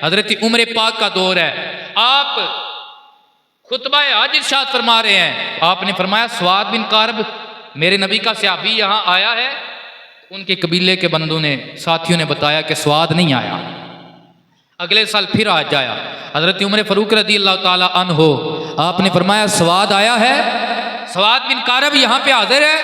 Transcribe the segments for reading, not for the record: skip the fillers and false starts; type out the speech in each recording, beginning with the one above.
حضرت عمر پاک کا دور ہے، آپ خطبہ حج ارشاد فرما رہے ہیں، آپ نے فرمایا سواد بن کارب میرے نبی کا صحابی یہاں آیا ہے، ان کے قبیلے کے بندوں نے ساتھیوں نے بتایا کہ سواد نہیں آیا، اگلے سال پھر آ جایا۔ حضرت عمر فاروق رضی اللہ تعالی عنہ آپ نے فرمایا سواد آیا ہے، سواد بن کارب یہاں پہ حاضر ہے،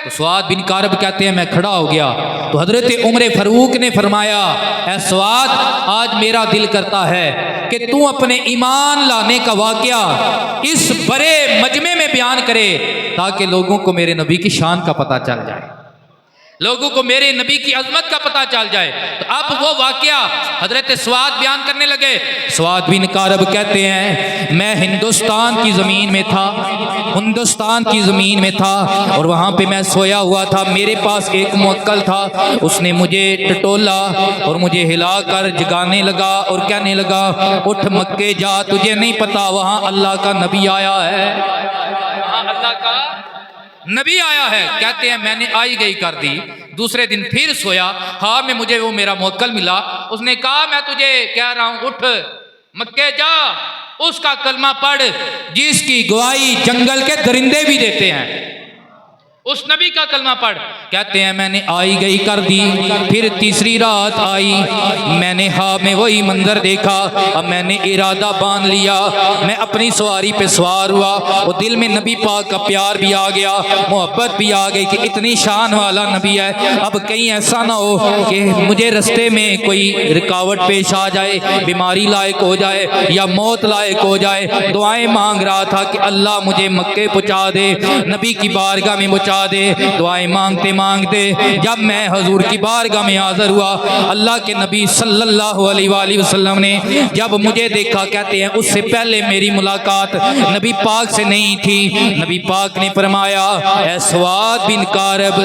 تو سواد بن کارب کہتے ہیں میں کھڑا ہو گیا، تو حضرت عمر فاروق نے فرمایا اے سواد آج میرا دل کرتا ہے کہ تو اپنے ایمان لانے کا واقعہ اس بڑے مجمع میں بیان کرے تاکہ لوگوں کو میرے نبی کی شان کا پتہ چل جائے، لوگوں کو میرے نبی کی عظمت کا پتہ چل جائے۔ تو اب وہ واقعہ حضرت سواد بیان کرنے لگے۔ سواد بن کارب کہتے ہیں میں ہندوستان کی زمین میں تھا، ہندوستان کی زمین میں تھا اور وہاں پہ میں سویا ہوا تھا، میرے پاس ایک موکل تھا، اس نے مجھے ٹٹولا اور مجھے ہلا کر جگانے لگا اور کہنے لگا اٹھ مکے جا، تجھے نہیں پتا وہاں اللہ کا نبی آیا ہے، وہاں اللہ کا نبی آیا ہے۔ کہتے ہیں میں نے آئی گئی کر دی، دوسرے دن پھر سویا، ہاں میں مجھے وہ میرا موکل ملا، اس نے کہا میں تجھے کہہ رہا ہوں اٹھ مکے جا، اس کا کلمہ پڑھ جس کی گواہی جنگل کے درندے بھی دیتے ہیں، اس نبی کا کلمہ پڑھ۔ کہتے ہیں میں نے آئی گئی کر دی، پھر تیسری رات آئی، میں نے خواب میں وہی منظر دیکھا، اب میں نے ارادہ باندھ لیا، میں اپنی سواری پہ سوار ہوا، اور دل میں نبی پاک کا پیار بھی آ گیا، محبت بھی آ گئی کہ اتنی شان والا نبی ہے، اب کہیں ایسا نہ ہو کہ مجھے رستے میں کوئی رکاوٹ پیش آ جائے، بیماری لائق ہو جائے یا موت لائق ہو جائے۔ دعائیں مانگ رہا تھا کہ اللہ مجھے مکے پہنچا دے، نبی کی بارگاہ میں پہنچا دے، دعائیں مانگتے مانگتے جب میں حضور کی بارگاہ میں حاضر ہوا، اللہ کے نبی صلی اللہ علیہ وآلہ وسلم نے جب مجھے دیکھا، کہتے ہیں اس سے پہلے میری ملاقات نبی پاک سے نہیں تھی، نبی پاک نے فرمایا اے سواد بن کارب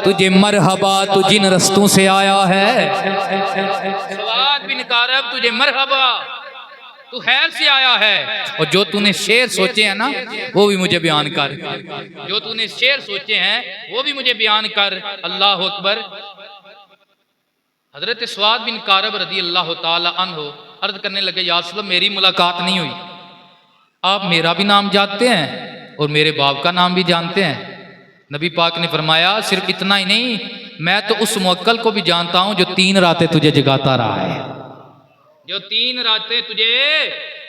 تجھے مرحبا، تو جن رستوں سے آیا ہے، سواد بن کارب تجھے مرحبا، تو خیر سے آیا ہے، اور جو تو نے شعر سوچے ہیں نا وہ بھی مجھے بیان کر، جو تو نے شعر سوچے ہیں وہ بھی مجھے بیان کر۔ اللہ اکبر۔ حضرت سواد بن کارب رضی اللہ تعالی عنہ عرض کرنے لگے یا رسول اللہ میری ملاقات نہیں ہوئی، آپ میرا بھی نام جانتے ہیں اور میرے باپ کا نام بھی جانتے ہیں۔ نبی پاک نے فرمایا صرف اتنا ہی نہیں، میں تو اس موکل کو بھی جانتا ہوں جو 3 راتیں تجھے جگاتا رہا ہے، جو 3 راتیں تجھے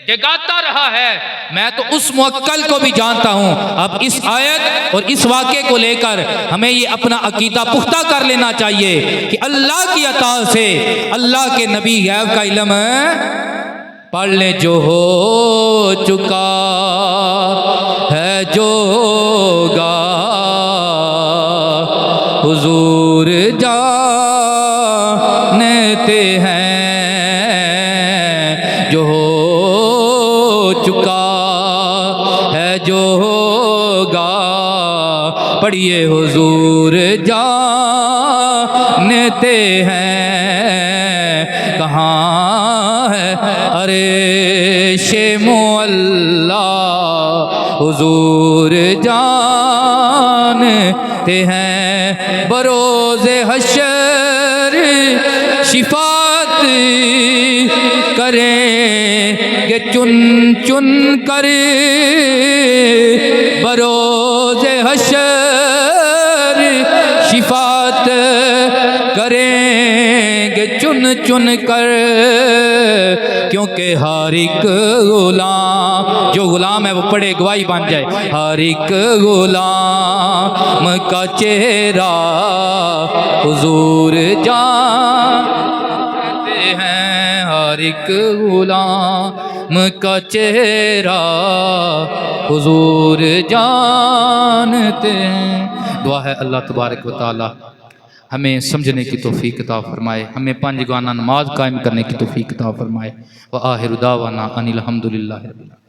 جگاتا رہا ہے، میں تو اس موکل کو بھی جانتا ہوں۔ اب اس آیت اور اس واقعے کو لے کر ہمیں یہ اپنا عقیدہ پختہ کر لینا چاہیے کہ اللہ کی عطا سے اللہ کے نبی غیب کا علم پڑھ لے، جو ہو چکا ہے جو ہوگا حضور جانتے ہیں، جو ہو چکا ہے جو ہوگا پڑھیے حضور جانتے ہیں، کہاں ہے عرش معلا حضور جانتے ہیں، بروز حشر شفاعت کریں گے چن چن کر، بروز حشر شفاعت کریں گے چن چن کر، کیونکہ ہر ایک غلام، جو غلام ہے وہ پڑھے گواہی بن جائے، ہر ایک غلام کا چہرہ حضور جانتے ہیں، ہر ایک غلام کا چہرہ حضور جانتے ہیں۔ دعا ہے اللہ تبارک و تعالی ہمیں سمجھنے کی توفیق عطا فرمائے، ہمیں 5 گانا نماز قائم کرنے کی توفیق عطا فرمائے۔ وآخر دعوانا ان الحمدللہ رب العالمین۔